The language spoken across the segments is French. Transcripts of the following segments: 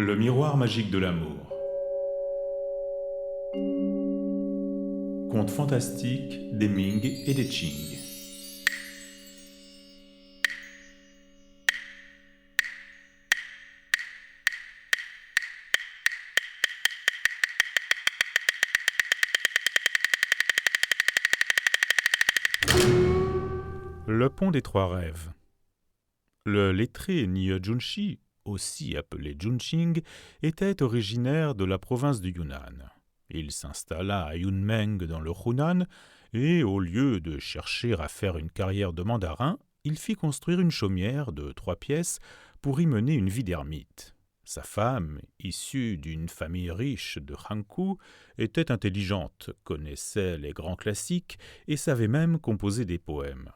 Le miroir magique de l'amour. Conte fantastique des Ming et des Qing. Le pont des trois rêves. Le lettré Nie Junshi, aussi appelé Junqing, était originaire de la province du Yunnan. Il s'installa à Yunmeng dans le Hunan et, au lieu de chercher à faire une carrière de mandarin, il fit construire une chaumière de 3 pièces pour y mener une vie d'ermite. Sa femme, issue d'une famille riche de Hankou, était intelligente, connaissait les grands classiques et savait même composer des poèmes.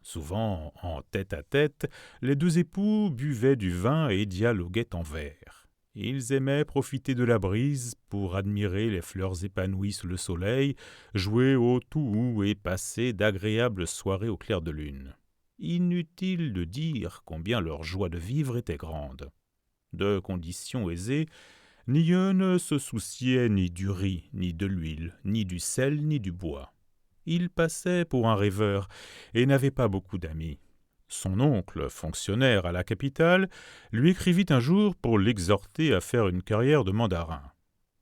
Souvent, en tête-à-tête, les deux époux buvaient du vin et dialoguaient en vers. Ils aimaient profiter de la brise pour admirer les fleurs épanouies sous le soleil, jouer au tout et passer d'agréables soirées au clair de lune. Inutile de dire combien leur joie de vivre était grande. De conditions aisées, Nie ne se souciait ni du riz, ni de l'huile, ni du sel, ni du bois. Il passait pour un rêveur et n'avait pas beaucoup d'amis. Son oncle, fonctionnaire à la capitale, lui écrivit un jour pour l'exhorter à faire une carrière de mandarin.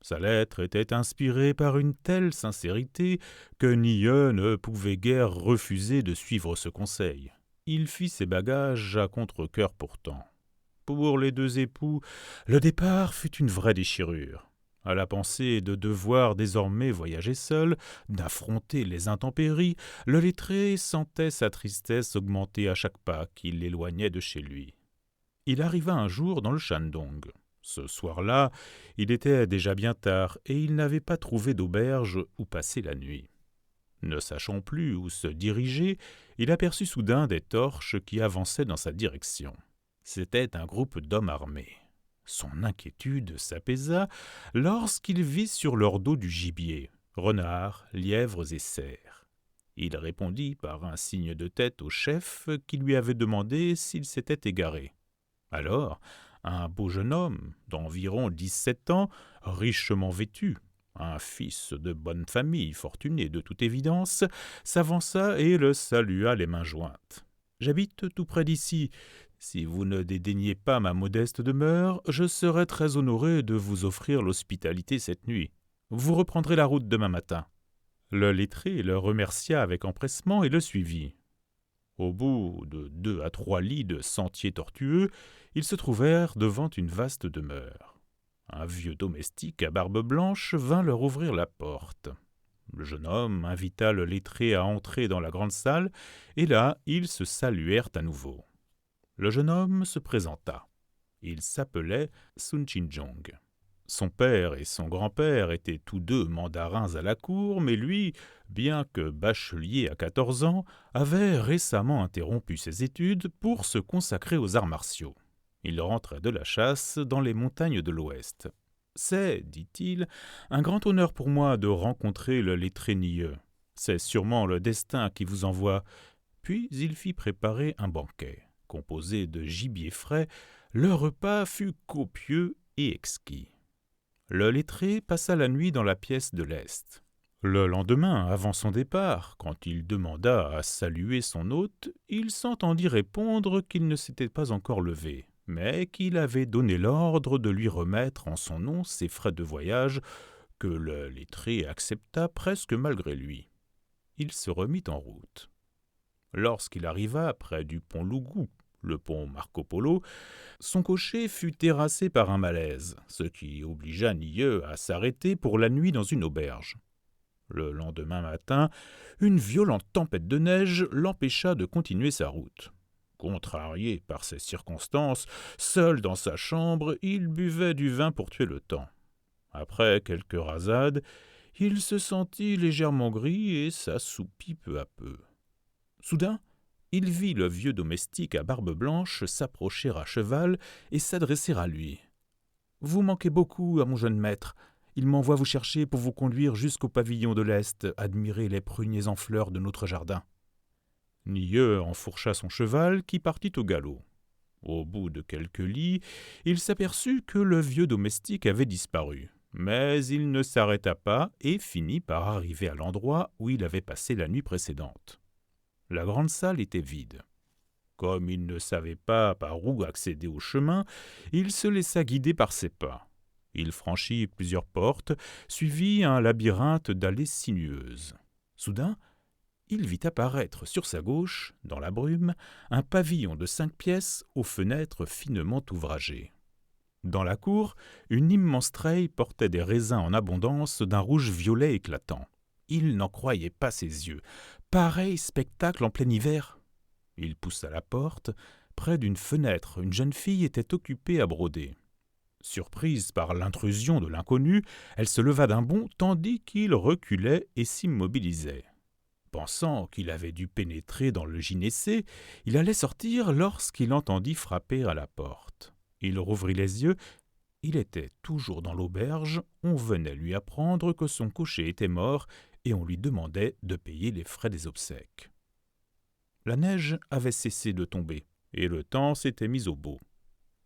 Sa lettre était inspirée par une telle sincérité que Nie ne pouvait guère refuser de suivre ce conseil. Il fit ses bagages à contre-cœur pourtant. Pour les deux époux, le départ fut une vraie déchirure. À la pensée de devoir désormais voyager seul, d'affronter les intempéries, le lettré sentait sa tristesse augmenter à chaque pas qui l'éloignait de chez lui. Il arriva un jour dans le Shandong. Ce soir-là, il était déjà bien tard et il n'avait pas trouvé d'auberge où passer la nuit. Ne sachant plus où se diriger, il aperçut soudain des torches qui avançaient dans sa direction. C'était un groupe d'hommes armés. Son inquiétude s'apaisa lorsqu'il vit sur leur dos du gibier, renards, lièvres et cerfs. Il répondit par un signe de tête au chef qui lui avait demandé s'il s'était égaré. Alors, un beau jeune homme d'environ 17 ans, richement vêtu, un fils de bonne famille, fortuné de toute évidence, s'avança et le salua les mains jointes. « J'habite tout près d'ici. Si vous ne dédaignez pas ma modeste demeure, je serai très honoré de vous offrir l'hospitalité cette nuit. Vous reprendrez la route demain matin. » Le lettré le remercia avec empressement et le suivit. Au bout de 2 à 3 lits de sentiers tortueux, ils se trouvèrent devant une vaste demeure. Un vieux domestique à barbe blanche vint leur ouvrir la porte. Le jeune homme invita le lettré à entrer dans la grande salle, et là, ils se saluèrent à nouveau. Le jeune homme se présenta. Il s'appelait Sun Qinzhong. Son père et son grand-père étaient tous deux mandarins à la cour, mais lui, bien que bachelier à 14 ans, avait récemment interrompu ses études pour se consacrer aux arts martiaux. Il rentrait de la chasse dans les montagnes de l'Ouest. « C'est, dit-il, un grand honneur pour moi de rencontrer le lettré Nie. C'est sûrement le destin qui vous envoie. » Puis il fit préparer un banquet. Composé de gibier frais, le repas fut copieux et exquis. Le lettré passa la nuit dans la pièce de l'Est. Le lendemain, avant son départ, quand il demanda à saluer son hôte, il s'entendit répondre qu'il ne s'était pas encore levé, mais qu'il avait donné l'ordre de lui remettre en son nom ses frais de voyage, que le lettré accepta presque malgré lui. Il se remit en route. Lorsqu'il arriva près du pont Lougou, le pont Marco Polo, son cocher fut terrassé par un malaise, ce qui obligea Nie à s'arrêter pour la nuit dans une auberge. Le lendemain matin, une violente tempête de neige l'empêcha de continuer sa route. Contrarié par ces circonstances, seul dans sa chambre, il buvait du vin pour tuer le temps. Après quelques rasades, il se sentit légèrement gris et s'assoupit peu à peu. Soudain, il vit le vieux domestique à barbe blanche s'approcher à cheval et s'adresser à lui. « Vous manquez beaucoup à mon jeune maître. Il m'envoie vous chercher pour vous conduire jusqu'au pavillon de l'Est, admirer les pruniers en fleurs de notre jardin. » Nie enfourcha son cheval qui partit au galop. Au bout de quelques lits, il s'aperçut que le vieux domestique avait disparu. Mais il ne s'arrêta pas et finit par arriver à l'endroit où il avait passé la nuit précédente. La grande salle était vide. Comme il ne savait pas par où accéder au chemin, il se laissa guider par ses pas. Il franchit plusieurs portes, suivit un labyrinthe d'allées sinueuses. Soudain, il vit apparaître sur sa gauche, dans la brume, un pavillon de 5 pièces aux fenêtres finement ouvragées. Dans la cour, une immense treille portait des raisins en abondance d'un rouge violet éclatant. Il n'en croyait pas ses yeux. Pareil spectacle en plein hiver! Il poussa la porte. Près d'une fenêtre, une jeune fille était occupée à broder. Surprise par l'intrusion de l'inconnu, elle se leva d'un bond tandis qu'il reculait et s'immobilisait. Pensant qu'il avait dû pénétrer dans le gynécée, il allait sortir lorsqu'il entendit frapper à la porte. Il rouvrit les yeux. Il était toujours dans l'auberge. On venait lui apprendre que son cocher était mort et on lui demandait de payer les frais des obsèques. La neige avait cessé de tomber et le temps s'était mis au beau.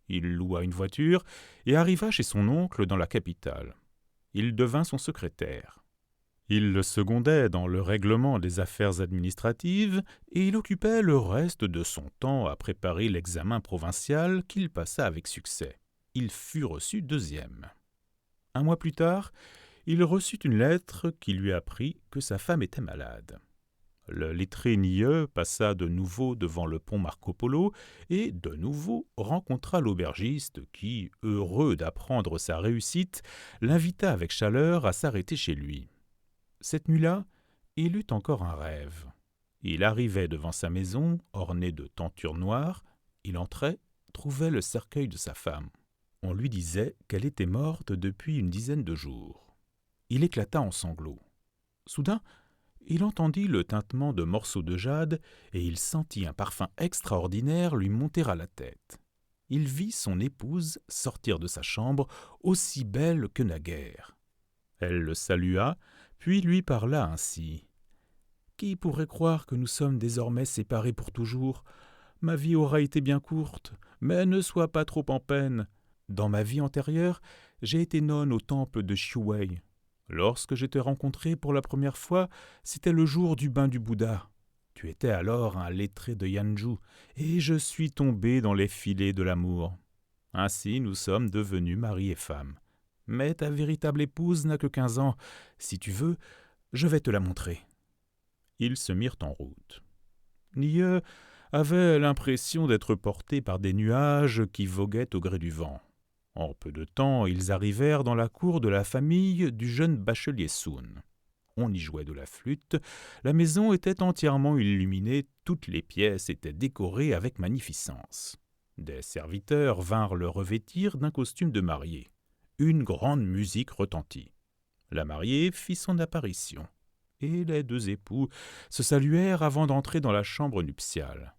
Il loua une voiture et arriva chez son oncle dans la capitale. Il devint son secrétaire. Il le secondait dans le règlement des affaires administratives et il occupait le reste de son temps à préparer l'examen provincial qu'il passa avec succès. Il fut reçu 2e. Un mois plus tard, il reçut une lettre qui lui apprit que sa femme était malade. Le lettré niais passa de nouveau devant le pont Marco Polo et, de nouveau, rencontra l'aubergiste qui, heureux d'apprendre sa réussite, l'invita avec chaleur à s'arrêter chez lui. Cette nuit-là, il eut encore un rêve. Il arrivait devant sa maison, ornée de tentures noires. Il entrait, trouvait le cercueil de sa femme. On lui disait qu'elle était morte depuis une dizaine de jours. Il éclata en sanglots. Soudain, il entendit le tintement de morceaux de jade et il sentit un parfum extraordinaire lui monter à la tête. Il vit son épouse sortir de sa chambre aussi belle que naguère. Elle le salua, puis lui parla ainsi. « Qui pourrait croire que nous sommes désormais séparés pour toujours? Ma vie aura été bien courte, mais ne sois pas trop en peine. Dans ma vie antérieure, j'ai été nonne au temple de Shuwei. Lorsque je t'ai rencontré pour la première fois, c'était le jour du bain du Bouddha. Tu étais alors un lettré de Yanju, et je suis tombé dans les filets de l'amour. Ainsi nous sommes devenus mari et femme. Mais ta véritable épouse n'a que 15 ans. Si tu veux, je vais te la montrer. » Ils se mirent en route. Nieux avait l'impression d'être porté par des nuages qui voguaient au gré du vent. En peu de temps, ils arrivèrent dans la cour de la famille du jeune bachelier Sun. On y jouait de la flûte, la maison était entièrement illuminée, toutes les pièces étaient décorées avec magnificence. Des serviteurs vinrent le revêtir d'un costume de mariée. Une grande musique retentit. La mariée fit son apparition, et les 2 époux se saluèrent avant d'entrer dans la chambre nuptiale.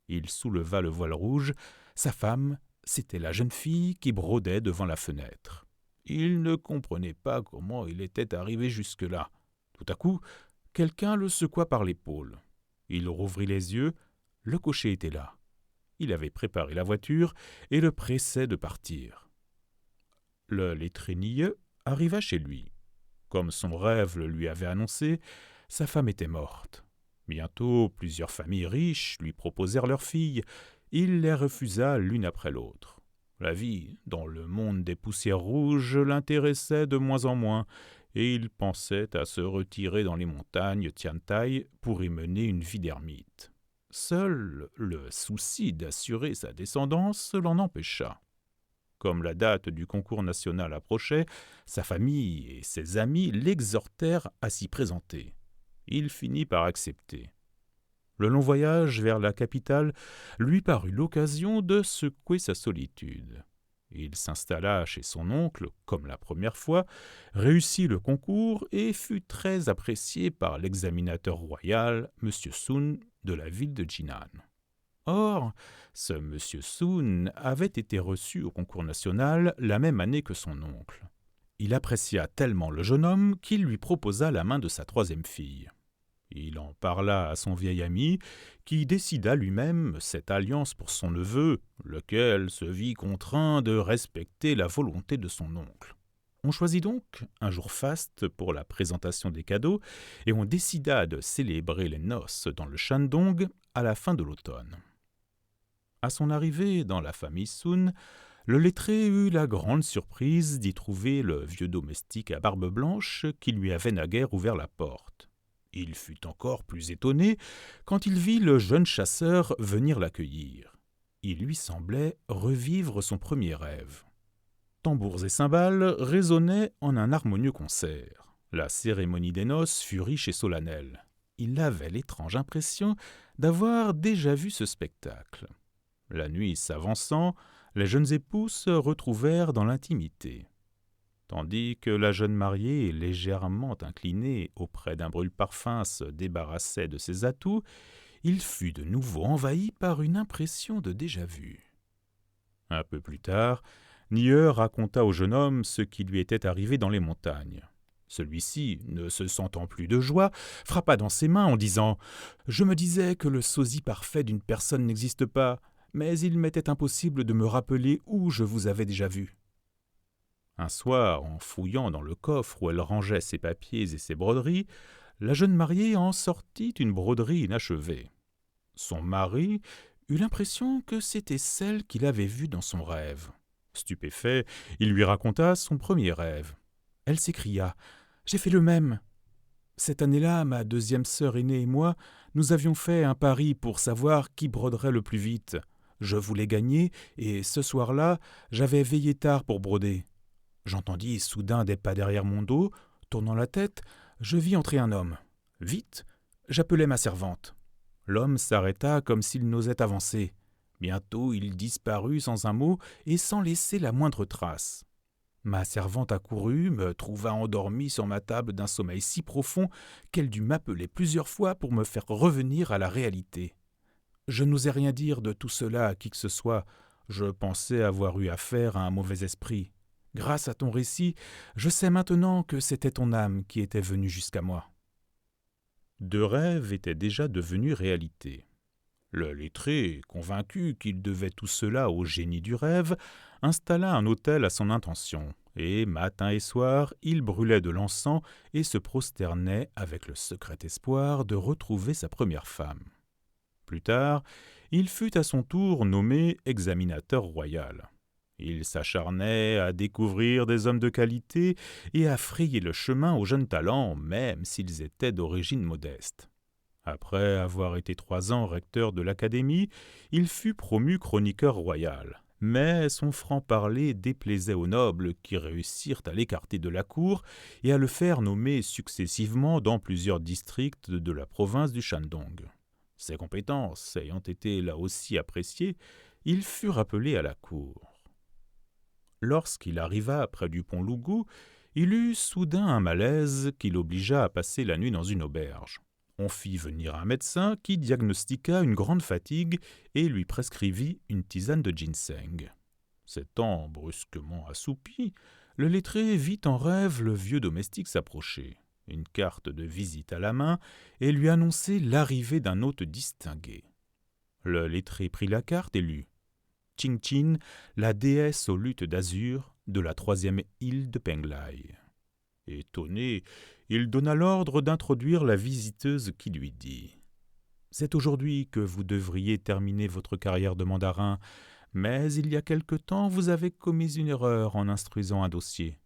Il souleva le voile rouge, sa femme, c'était la jeune fille qui brodait devant la fenêtre. Il ne comprenait pas comment il était arrivé jusque-là. Tout à coup, quelqu'un le secoua par l'épaule. Il rouvrit les yeux, le cocher était là. Il avait préparé la voiture et le pressait de partir. Le lettré niais arriva chez lui. Comme son rêve le lui avait annoncé, sa femme était morte. Bientôt, plusieurs familles riches lui proposèrent leurs filles. Il les refusa l'une après l'autre. La vie dans le monde des poussières rouges l'intéressait de moins en moins, et il pensait à se retirer dans les montagnes Tiantai pour y mener une vie d'ermite. Seul le souci d'assurer sa descendance l'en empêcha. Comme la date du concours national approchait, sa famille et ses amis l'exhortèrent à s'y présenter. Il finit par accepter. Le long voyage vers la capitale lui parut l'occasion de secouer sa solitude. Il s'installa chez son oncle, comme la première fois, réussit le concours et fut très apprécié par l'examinateur royal, M. Sun, de la ville de Jinan. Or, ce M. Sun avait été reçu au concours national la même année que son oncle. Il apprécia tellement le jeune homme qu'il lui proposa la main de sa 3e fille. Il en parla à son vieil ami, qui décida lui-même cette alliance pour son neveu, lequel se vit contraint de respecter la volonté de son oncle. On choisit donc un jour faste pour la présentation des cadeaux, et on décida de célébrer les noces dans le Shandong à la fin de l'automne. À son arrivée dans la famille Sun, le lettré eut la grande surprise d'y trouver le vieux domestique à barbe blanche qui lui avait naguère ouvert la porte. Il fut encore plus étonné quand il vit le jeune chasseur venir l'accueillir. Il lui semblait revivre son premier rêve. Tambours et cymbales résonnaient en un harmonieux concert. La cérémonie des noces fut riche et solennelle. Il avait l'étrange impression d'avoir déjà vu ce spectacle. La nuit s'avançant, les jeunes époux se retrouvèrent dans l'intimité. Tandis que la jeune mariée, légèrement inclinée auprès d'un brûle-parfum, se débarrassait de ses atouts, il fut de nouveau envahi par une impression de déjà-vu. Un peu plus tard, Nie raconta au jeune homme ce qui lui était arrivé dans les montagnes. Celui-ci, ne se sentant plus de joie, frappa dans ses mains en disant « Je me disais que le sosie parfait d'une personne n'existe pas, mais il m'était impossible de me rappeler où je vous avais déjà vu. » Un soir, en fouillant dans le coffre où elle rangeait ses papiers et ses broderies, la jeune mariée en sortit une broderie inachevée. Son mari eut l'impression que c'était celle qu'il avait vue dans son rêve. Stupéfait, il lui raconta son premier rêve. Elle s'écria « J'ai fait le même !» Cette année-là, ma deuxième sœur aînée et moi, nous avions fait un pari pour savoir qui broderait le plus vite. Je voulais gagner, et ce soir-là, j'avais veillé tard pour broder. J'entendis soudain des pas derrière mon dos. Tournant la tête, je vis entrer un homme. Vite, j'appelai ma servante. L'homme s'arrêta comme s'il n'osait avancer. Bientôt, il disparut sans un mot et sans laisser la moindre trace. Ma servante accourut, me trouva endormi sur ma table d'un sommeil si profond qu'elle dut m'appeler plusieurs fois pour me faire revenir à la réalité. Je n'osais rien dire de tout cela à qui que ce soit. Je pensais avoir eu affaire à un mauvais esprit. Grâce à ton récit, je sais maintenant que c'était ton âme qui était venue jusqu'à moi. Deux rêves étaient déjà devenus réalité. Le lettré, convaincu qu'il devait tout cela au génie du rêve, installa un autel à son intention, et matin et soir, il brûlait de l'encens et se prosternait avec le secret espoir de retrouver sa première femme. Plus tard, il fut à son tour nommé examinateur royal. Il s'acharnait à découvrir des hommes de qualité et à frayer le chemin aux jeunes talents, même s'ils étaient d'origine modeste. Après avoir été 3 ans recteur de l'Académie, il fut promu chroniqueur royal. Mais son franc-parler déplaisait aux nobles qui réussirent à l'écarter de la cour et à le faire nommer successivement dans plusieurs districts de la province du Shandong. Ses compétences ayant été là aussi appréciées, il fut rappelé à la cour. Lorsqu'il arriva près du pont Lougou, il eut soudain un malaise qui l'obligea à passer la nuit dans une auberge. On fit venir un médecin qui diagnostiqua une grande fatigue et lui prescrivit une tisane de ginseng. S'étant brusquement assoupi, le lettré vit en rêve le vieux domestique s'approcher, une carte de visite à la main, et lui annoncer l'arrivée d'un hôte distingué. Le lettré prit la carte et lut « Qing-Qin, la déesse aux luttes d'azur de la 3e île de Penglai ». Étonné, il donna l'ordre d'introduire la visiteuse qui lui dit « C'est aujourd'hui que vous devriez terminer votre carrière de mandarin, mais il y a quelque temps vous avez commis une erreur en instruisant un dossier.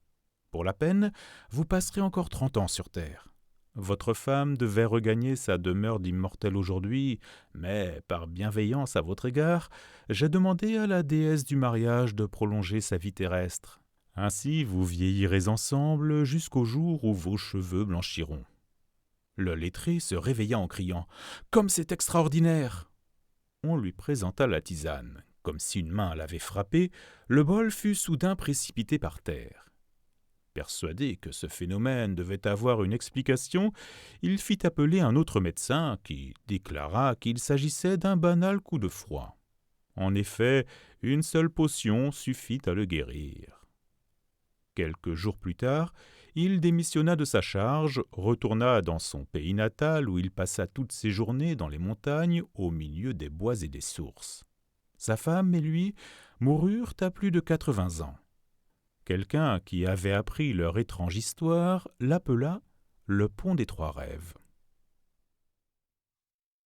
Pour la peine, vous passerez encore 30 ans sur terre. Votre femme devait regagner sa demeure d'immortel aujourd'hui, mais par bienveillance à votre égard, j'ai demandé à la déesse du mariage de prolonger sa vie terrestre. Ainsi vous vieillirez ensemble jusqu'au jour où vos cheveux blanchiront. » Le lettré se réveilla en criant « Comme c'est extraordinaire !» On lui présenta la tisane. Comme si une main l'avait frappé, le bol fut soudain précipité par terre. Persuadé que ce phénomène devait avoir une explication, il fit appeler un autre médecin qui déclara qu'il s'agissait d'un banal coup de froid. En effet, une seule potion suffit à le guérir. Quelques jours plus tard, Il démissionna de sa charge, retourna dans son pays natal où il passa toutes ses journées dans les montagnes au milieu des bois et des sources. Sa femme et lui moururent à plus de 80 ans. Quelqu'un qui avait appris leur étrange histoire l'appela le pont des Trois Rêves.